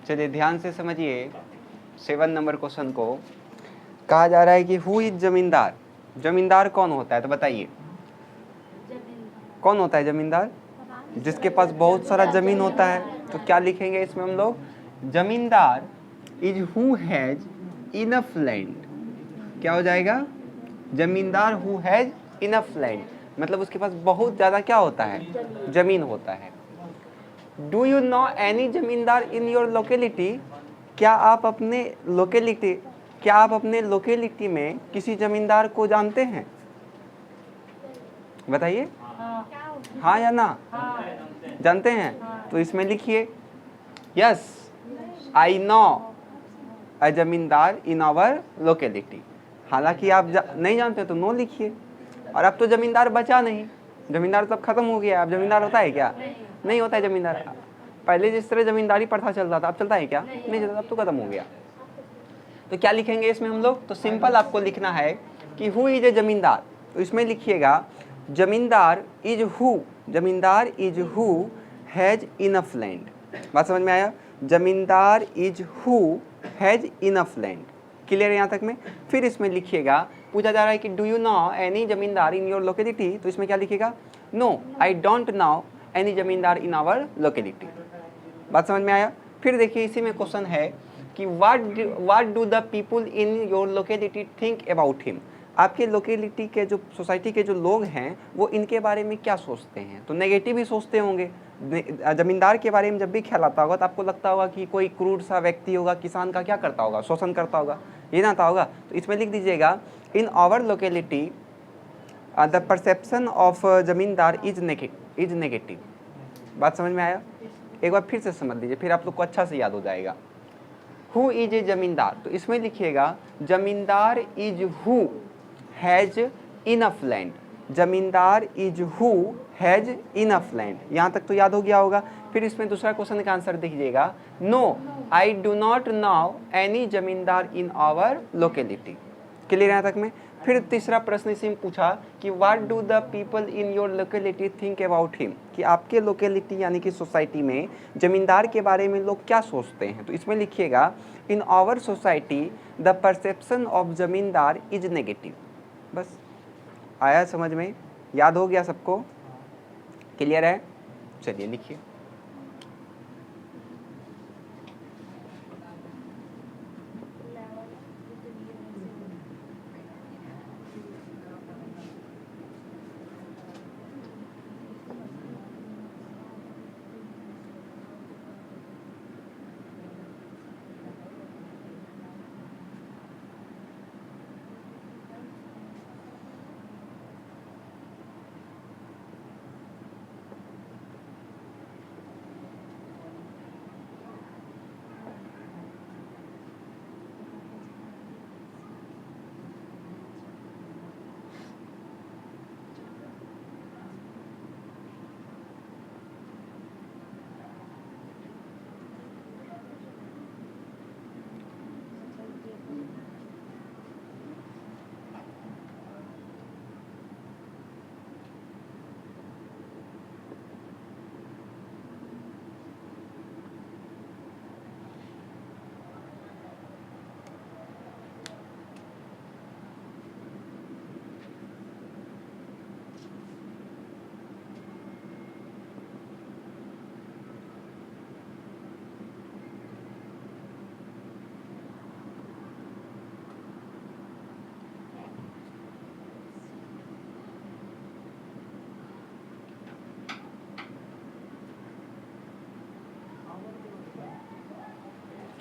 चलिए ध्यान से समझिए 7 नंबर क्वेश्चन को। कहा जा रहा है कि हु इज जमींदार। जमींदार कौन होता है तो बताइए, कौन होता है जमींदार? जिसके पास बहुत सारा जमीन होता है। तो क्या लिखेंगे इसमें हम लोग? जमींदार is who has enough land. क्या हो जाएगा? जमींदार हु हैज इनफ लैंड, मतलब उसके पास बहुत ज़्यादा क्या होता है? जमीन होता है। Do you know any zamindar in your locality. क्या आप अपने लोकेलिटी में किसी जमींदार को जानते हैं? बताइए, हाँ या ना? जानते हैं? तो इसमें लिखिए यस आई नो अ जमींदार इन आवर लोकेलिटी। हालांकि आप नहीं जानते तो नो लिखिए। और अब तो जमींदार बचा नहीं, जमींदार तो अब खत्म हो गया। अब जमींदार होता है क्या? नहीं होता है जमींदार। पहले जिस तरह जमींदारी प्रथा चलता था अब चलता है क्या? नहीं चलता, अब तो खत्म हो गया। तो क्या लिखेंगे इसमें हम लोग? तो सिंपल आपको लिखना है कि हु इज ए जमींदार। तो इसमें लिखिएगा zamindar is who has enough land. बात समझ में आया? जमींदार is who has enough land. Clear है यहाँ तक में? फिर इसमें लिखिएगा, पूछा जा रहा है कि do you know any zamindar in your locality. तो इसमें क्या लिखिएगा? No I don't know any zamindar in our locality. बात समझ में आया? फिर देखिए इसी में क्वेश्चन है कि what do the people in your locality think about him. आपके लोकेलिटी के जो सोसाइटी के जो लोग हैं वो इनके बारे में क्या सोचते हैं? तो नेगेटिव ही सोचते होंगे। जमींदार के बारे में जब भी ख्याल आता होगा तो आपको लगता होगा कि कोई क्रूर सा व्यक्ति होगा, किसान का क्या करता होगा? शोषण करता होगा, ये ना आता होगा। तो इसमें लिख दीजिएगा in our locality the perception of zamindar is negative. बात समझ में आया? एक बार फिर से समझ लीजिए, फिर आप लोग को अच्छा से याद हो जाएगा। हु इज ए जमींदार। तो इसमें लिखिएगा zamindar is who has enough land. Zamindar is who has enough land. यहाँ तक तो याद हो गया होगा। फिर इसमें दूसरा क्वेश्चन का आंसर दीजिएगा no I do not know any zamindar in our locality. Clear यहाँ तक में? फिर तीसरा प्रश्न इसी में पूछा कि what do the people in your locality think about him. कि आपके लोकेलिटी यानी कि सोसाइटी में जमींदार के बारे में लोग क्या सोचते हैं? तो इसमें लिखिएगा in our society the perception of zamindar is negative. बस आया समझ में? याद हो गया सबको? क्लियर है? चलिए लिखिए।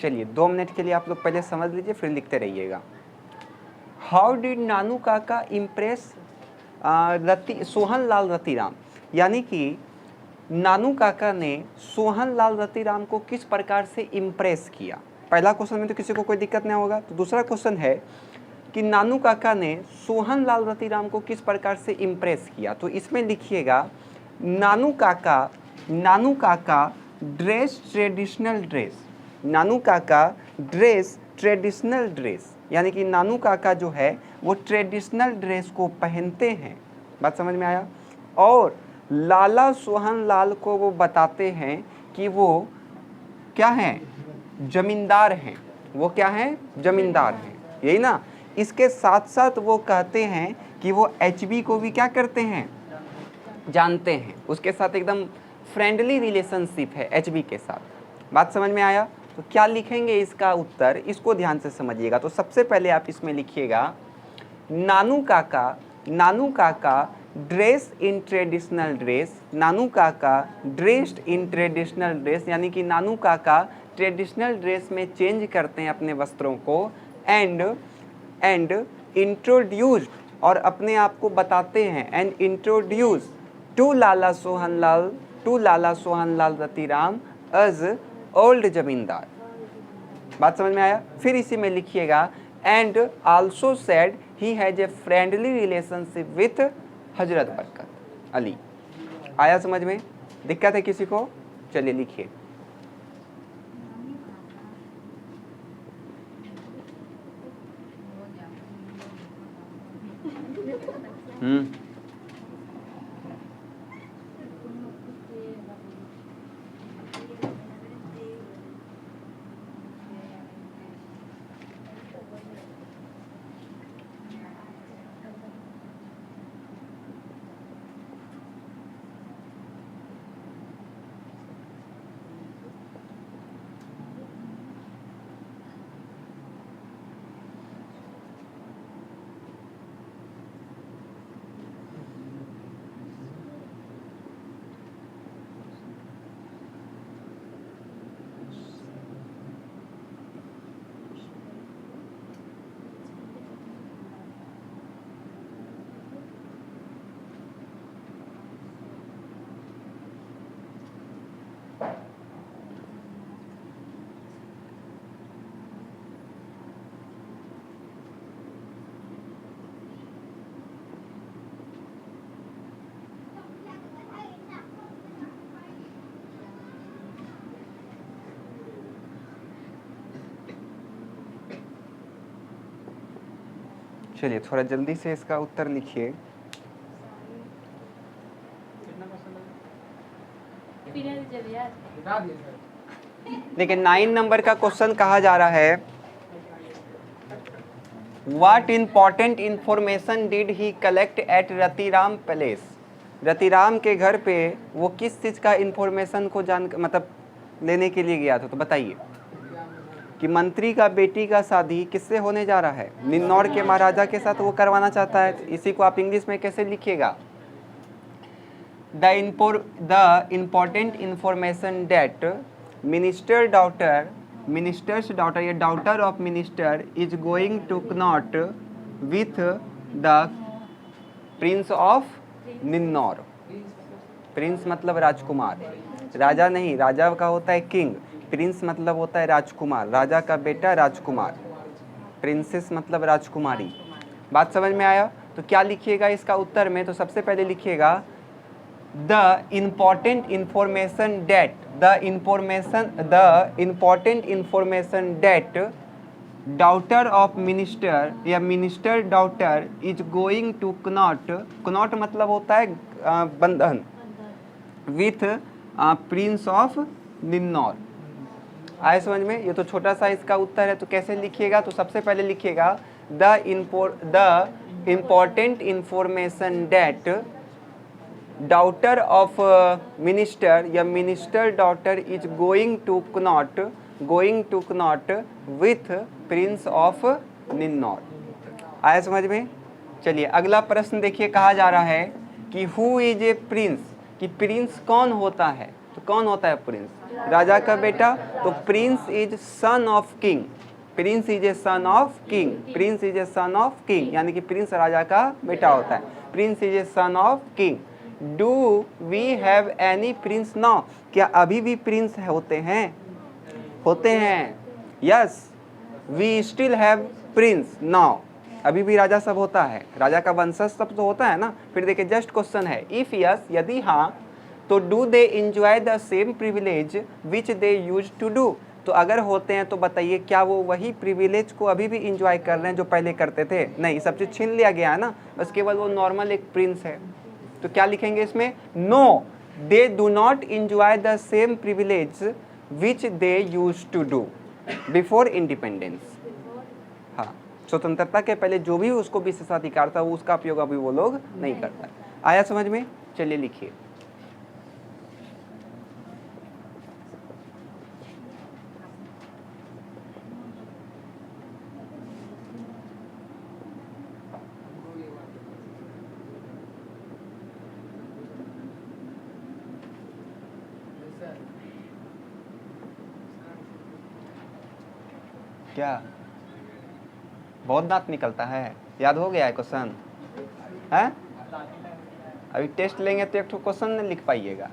चलिए 2 मिनट के लिए आप लोग पहले समझ लीजिए, फिर लिखते रहिएगा। हाउ डिड नानू काका इम्प्रेस सोहन लाल रतीराम। यानी कि नानू काका ने सोहन लाल रतीराम को किस प्रकार से इम्प्रेस किया। पहला क्वेश्चन में तो किसी को कोई दिक्कत नहीं होगा। तो दूसरा क्वेश्चन है कि नानू काका ने सोहन लाल रतीराम को किस प्रकार से इम्प्रेस किया। तो इसमें लिखिएगा नानू काका ड्रेस ट्रेडिशनल ड्रेस। नानू काका ड्रेस ट्रेडिशनल ड्रेस, यानी कि नानू काका जो है वो ट्रेडिशनल ड्रेस को पहनते हैं। बात समझ में आया? और लाला सोहन लाल को वो बताते हैं कि वो क्या हैं? जमींदार हैं, वो क्या हैं, जमींदार हैं, यही ना। इसके साथ साथ वो कहते हैं कि वो एचबी को भी क्या करते हैं, जानते हैं, उसके साथ एकदम फ्रेंडली रिलेशनशिप है एचबी के साथ। बात समझ में आया? तो क्या लिखेंगे इसका उत्तर, इसको ध्यान से समझिएगा। तो सबसे पहले आप इसमें लिखिएगा नानू काका ड्रेस इन ट्रेडिशनल ड्रेस, नानू काका ड्रेस्ड इन ट्रेडिशनल ड्रेस, यानी कि नानू काका ट्रेडिशनल ड्रेस में चेंज करते हैं अपने वस्त्रों को। एंड इंट्रोड्यूस्ड, और अपने आप को बताते हैं, and introduce to Lala Sohan Lal Ratiram as old zamindar. बात समझ में आया? फिर इसी में लिखिएगा and also said he has a friendly relationship with Hazrat Barkat Ali. आया समझ में? दिक्कत है किसी को? चलिए लिखिए। चलिए थोड़ा जल्दी से इसका उत्तर लिखिए। देखिए 9 नंबर का क्वेश्चन कहा जा रहा है what important information did he collect at Ratiram palace. Ratiram के घर पे वो किस चीज़ का इंफॉर्मेशन को मतलब लेने के लिए गया था, तो बताइए। कि मंत्री का बेटी का शादी किससे होने जा रहा है, निन्नौर के महाराजा के साथ वो करवाना चाहता है। इसी को आप इंग्लिश में कैसे लिखिएगा? The important information that minister's daughter या daughter of minister is going to cannot with the prince of Ninnaur. Prince मतलब राजकुमार, राजा नहीं, राजा का होता है किंग, प्रिंस मतलब होता है राजकुमार, राजा का बेटा राजकुमार, प्रिंसेस मतलब राजकुमारी। बात समझ में आया? तो क्या लिखिएगा इसका उत्तर में? तो सबसे पहले लिखिएगा the important information that daughter of minister या minister daughter is going to cannot मतलब होता है बंधन, विथ प्रिंस ऑफ निन्नौर। आए समझ में? ये तो छोटा सा इसका उत्तर है। तो कैसे लिखिएगा? तो सबसे पहले लिखिएगा the important information that daughter of minister या minister daughter is going to cannot with prince of Ninnaur. आया समझ में? चलिए अगला प्रश्न देखिए, कहा जा रहा है कि हु इज ए प्रिंस, कि प्रिंस कौन होता है। तो कौन होता है प्रिंस? राजा का बेटा। तो prince is son of king, prince is a son of king, prince is a son of king, यानी कि प्रिंस राजा का बेटा होता है। Prince is a son of king. Do we have any prince now, क्या अभी भी प्रिंस होते हैं? Yes we still have prince now, अभी भी राजा सब होता है, राजा का वंशज सब तो होता है ना। फिर देखिए जस्ट क्वेश्चन है, इफ यस यदि हाँ तो do they enjoy the same privilege which they use to do. तो अगर होते हैं तो बताइए क्या वो वही प्रिविलेज को अभी भी इंजॉय कर रहे हैं जो पहले करते थे? नहीं, सब चीज़ छीन लिया गया है ना, बस केवल वो नॉर्मल एक प्रिंस है। तो क्या लिखेंगे इसमें? No they do not enjoy the same privilege which they use to do. Before independence. हाँ, स्वतंत्रता के पहले जो भी उसको विशेषाधिकार था वो उसका उपयोग अभी वो लोग नहीं करता। आया समझ में? चलिए लिखिए। क्या बहुत दांत निकलता है? याद हो गया है क्वेश्चन? है अभी टेस्ट लेंगे तो एक क्वेश्चन नहीं लिख पाइएगा।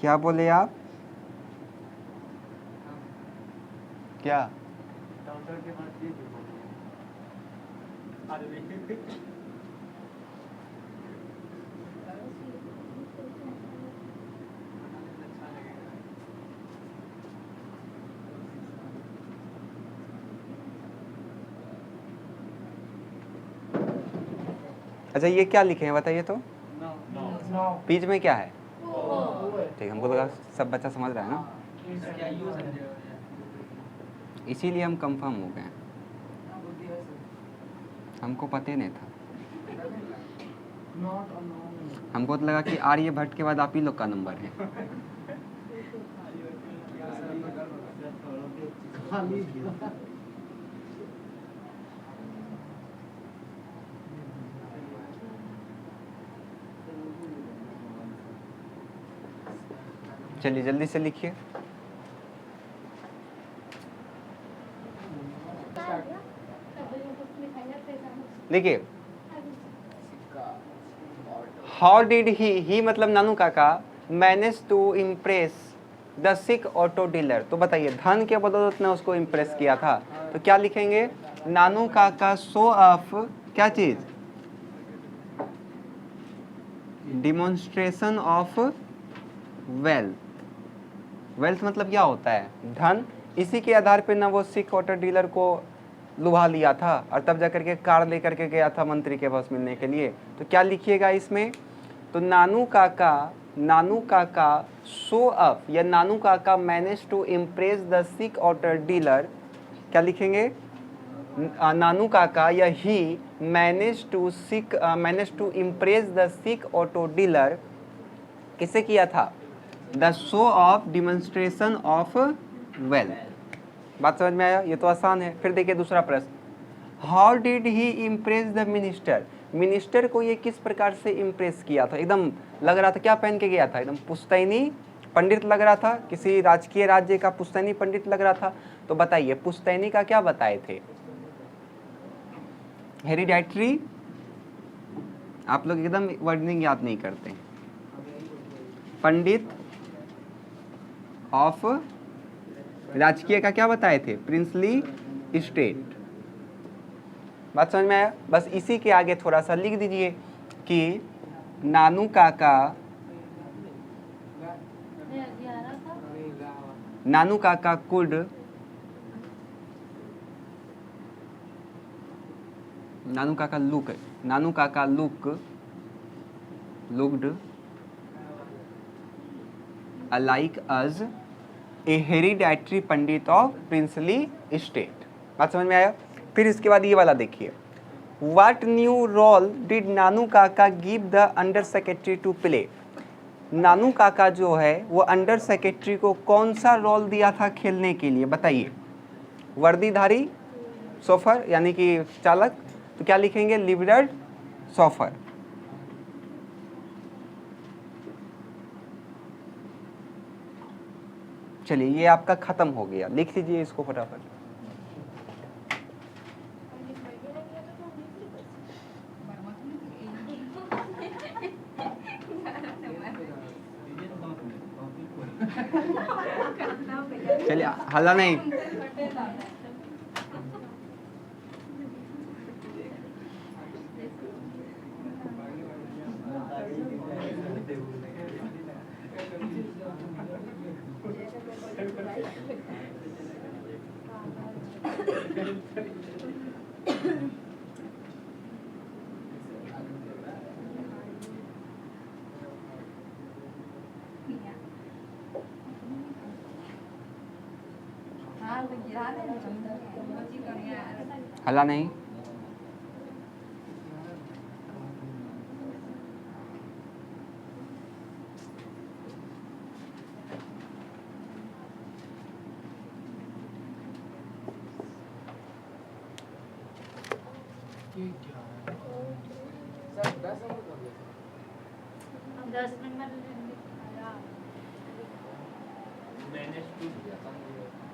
क्या बोले आप? क्या? अच्छा ये क्या लिखे हैं बताइए तो? बीच में क्या है? ठीक, हमको लगा सब बच्चा समझ रहा है ना, इसीलिए हम कंफर्म हो गए। हमको पता ही नहीं था, हमको तो लगा कि आर्यभट्ट के बाद आप ही लोग का नंबर है। चलिए जल्दी से लिखिए। देखिए, हाउ डिड ही मतलब Nanu Kaka manage to impress the sick auto dealer. तो बताइए धन के बदौलत ने उसको इम्प्रेस किया था, तो क्या लिखेंगे? नानू काका शो ऑफ क्या चीज? Demonstration of wealth. वेल्थ मतलब क्या होता है? धन। इसी के आधार पे ना वो सिक ऑटो डीलर को लुभा लिया था और तब जाकर के कार लेकर के गया था मंत्री के पास मिलने के लिए। तो क्या लिखिएगा इसमें? तो नानू काका शो अप या Nanu Kaka manage to impress the sick auto dealer. क्या लिखेंगे? नानू काका या ही manage to impress the sick auto dealer. किसे किया था? The show of demonstration of wealth. बात समझ में आया? ये तो आसान है। फिर देखिए दूसरा प्रश्न, how did he impress the minister. Minister को ये किस प्रकार से इम्प्रेस किया था? एकदम लग रहा था क्या पहन के गया था? एकदम पुश्तैनी पंडित लग रहा था, किसी राजकीय राज्य का पुश्तैनी पंडित लग रहा था। तो बताइए पुश्तैनी का क्या बताए थे? हेरिडेटरी। आप लोग एकदम वर्डिंग याद नहीं करते। पंडित ऑफ राजकीय का क्या बताए थे? Princely state. बात समझ में आया? बस इसी के आगे थोड़ा सा लिख दीजिए कि नानू काका could looked alike as a hereditary Pandit of princely state. बात समझ में आया? फिर इसके बाद ये वाला देखिए, what new role did Nanu Kaka give the under secretary to play. Nanu Kaka जो है वो अंडर सेक्रेटरी को कौन सा रोल दिया था खेलने के लिए? बताइए। वर्दीधारी सोफर यानी कि चालक। तो क्या लिखेंगे? Liberal so far. चलिए ये आपका खत्म हो गया, लिख लीजिए इसको फटाफट। चलिए हल्ला नहीं। हला नहीं। सर 10 नंबर कर दो। 10 नंबर मैंने स्कूल किया था।